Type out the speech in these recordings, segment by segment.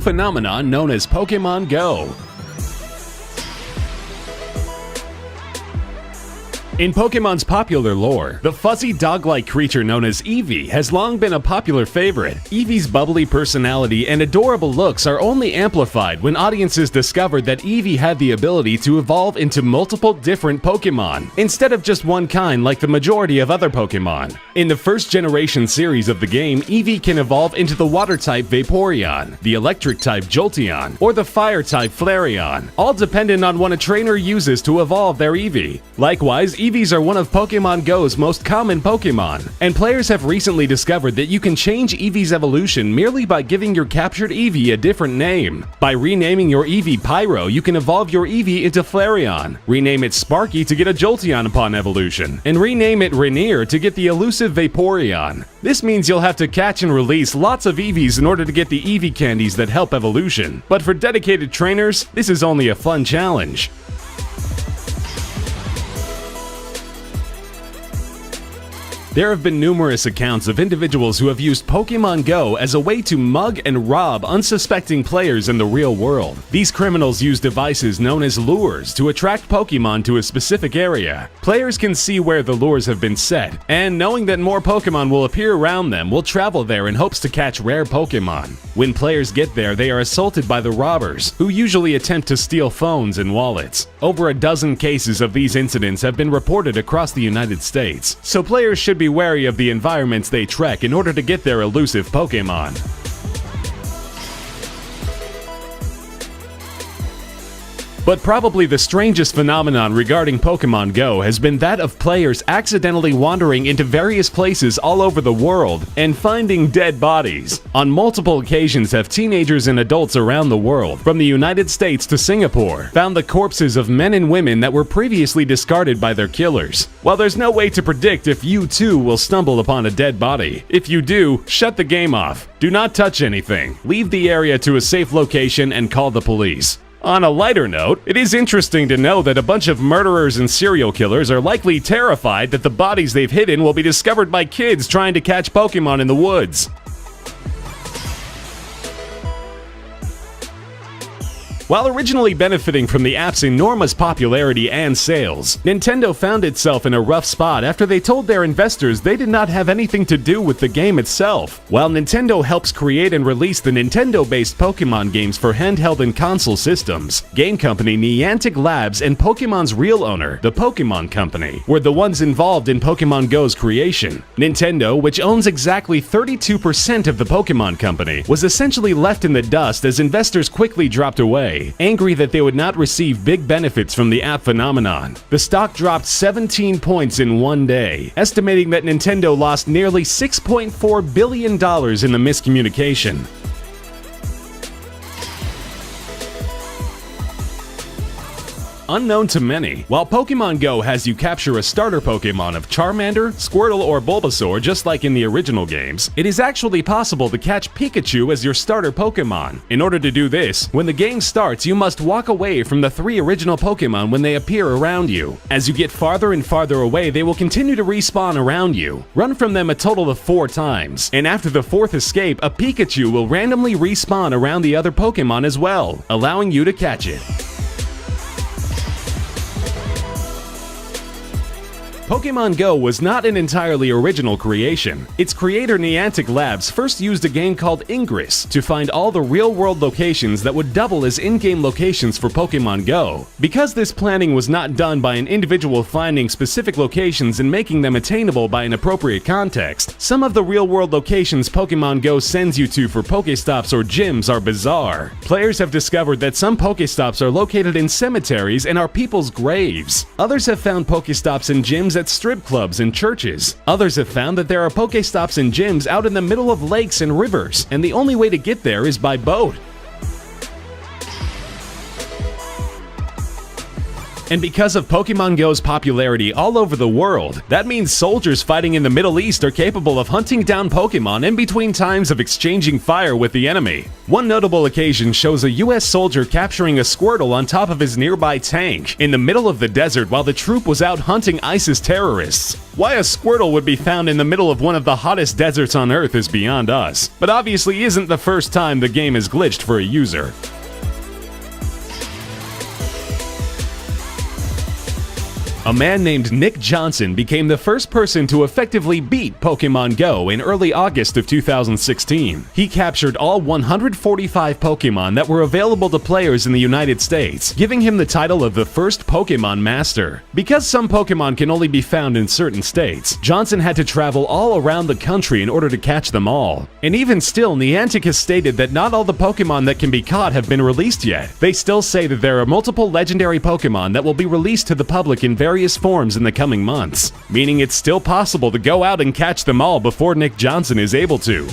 phenomenon known as Pokémon Go. In Pokemon's popular lore, the fuzzy dog-like creature known as Eevee has long been a popular favorite. Eevee's bubbly personality and adorable looks are only amplified when audiences discovered that Eevee had the ability to evolve into multiple different Pokemon, instead of just one kind like the majority of other Pokemon. In the first generation series of the game, Eevee can evolve into the water-type Vaporeon, the electric-type Jolteon, or the fire-type Flareon, all dependent on what a trainer uses to evolve their Eevee. Likewise, Eevees are one of Pokémon Go's most common Pokémon, and players have recently discovered that you can change Eevee's evolution merely by giving your captured Eevee a different name. By renaming your Eevee Pyro, you can evolve your Eevee into Flareon, rename it Sparky to get a Jolteon upon evolution, and rename it Rainier to get the elusive Vaporeon. This means you'll have to catch and release lots of Eevees in order to get the Eevee candies that help evolution. But for dedicated trainers, this is only a fun challenge. There have been numerous accounts of individuals who have used Pokémon Go as a way to mug and rob unsuspecting players in the real world. These criminals use devices known as lures to attract Pokémon to a specific area. Players can see where the lures have been set, and knowing that more Pokémon will appear around them, will travel there in hopes to catch rare Pokémon. When players get there, they are assaulted by the robbers, who usually attempt to steal phones and wallets. Over a dozen cases of these incidents have been reported across the United States, so players should be wary of the environments they trek in order to get their elusive Pokémon. But probably the strangest phenomenon regarding Pokémon Go has been that of players accidentally wandering into various places all over the world and finding dead bodies. On multiple occasions have teenagers and adults around the world, from the United States to Singapore, found the corpses of men and women that were previously discarded by their killers. While there's no way to predict if you too will stumble upon a dead body, if you do, shut the game off. Do not touch anything. Leave the area to a safe location and call the police. On a lighter note, it is interesting to know that a bunch of murderers and serial killers are likely terrified that the bodies they've hidden will be discovered by kids trying to catch Pokémon in the woods. While originally benefiting from the app's enormous popularity and sales, Nintendo found itself in a rough spot after they told their investors they did not have anything to do with the game itself. While Nintendo helps create and release the Nintendo-based Pokémon games for handheld and console systems, game company Niantic Labs and Pokémon's real owner, the Pokémon Company, were the ones involved in Pokémon Go's creation. Nintendo, which owns exactly 32% of the Pokémon Company, was essentially left in the dust as investors quickly dropped away, angry that they would not receive big benefits from the app phenomenon. The stock dropped 17 points in one day, estimating that Nintendo lost nearly $6.4 billion in the miscommunication. Unknown to many, while Pokémon Go has you capture a starter Pokémon of Charmander, Squirtle, or Bulbasaur just like in the original games, it is actually possible to catch Pikachu as your starter Pokémon. In order to do this, when the game starts, you must walk away from the 3 original Pokémon when they appear around you. As you get farther and farther away, they will continue to respawn around you. Run from them a total of 4 times, and after the 4th escape, a Pikachu will randomly respawn around the other Pokémon as well, allowing you to catch it. Pokémon Go was not an entirely original creation. Its creator Niantic Labs first used a game called Ingress to find all the real-world locations that would double as in-game locations for Pokémon Go. Because this planning was not done by an individual finding specific locations and making them attainable by an appropriate context, some of the real-world locations Pokémon Go sends you to for Pokéstops or gyms are bizarre. Players have discovered that some Pokéstops are located in cemeteries and are people's graves. Others have found Pokéstops in gyms at strip clubs and churches. Others have found that there are Pokéstops and gyms out in the middle of lakes and rivers, and the only way to get there is by boat. And because of Pokémon Go's popularity all over the world, that means soldiers fighting in the Middle East are capable of hunting down Pokémon in between times of exchanging fire with the enemy. One notable occasion shows a US soldier capturing a Squirtle on top of his nearby tank in the middle of the desert while the troop was out hunting ISIS terrorists. Why a Squirtle would be found in the middle of one of the hottest deserts on Earth is beyond us, but obviously isn't the first time the game is glitched for a user. A man named Nick Johnson became the first person to effectively beat Pokémon Go in early August of 2016. He captured all 145 Pokémon that were available to players in the United States, giving him the title of the first Pokémon Master. Because some Pokémon can only be found in certain states, Johnson had to travel all around the country in order to catch them all. And even still, Niantic has stated that not all the Pokémon that can be caught have been released yet. They still say that there are multiple legendary Pokémon that will be released to the public in various forms in the coming months, meaning it's still possible to go out and catch them all before Nick Johnson is able to.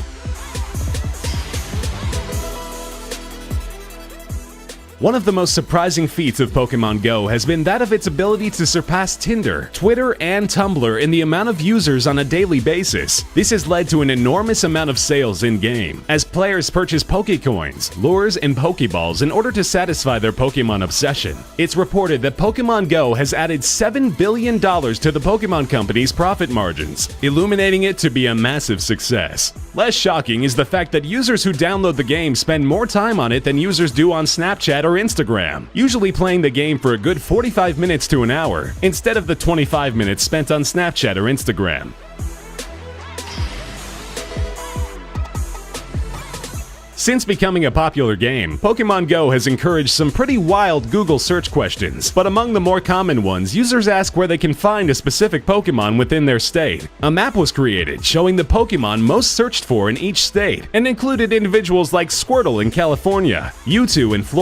One of the most surprising feats of Pokémon Go has been that of its ability to surpass Tinder, Twitter, and Tumblr in the amount of users on a daily basis. This has led to an enormous amount of sales in-game, as players purchase Pokécoins, lures, and Poké Balls in order to satisfy their Pokémon obsession. It's reported that Pokémon Go has added $7 billion to the Pokémon Company's profit margins, illuminating it to be a massive success. Less shocking is the fact that users who download the game spend more time on it than users do on Snapchat or Instagram, usually playing the game for a good 45 minutes to an hour, instead of the 25 minutes spent on Snapchat or Instagram. Since becoming a popular game, Pokémon Go has encouraged some pretty wild Google search questions, but among the more common ones, users ask where they can find a specific Pokémon within their state. A map was created showing the Pokémon most searched for in each state, and included individuals like Squirtle in California, Mewtwo in Florida,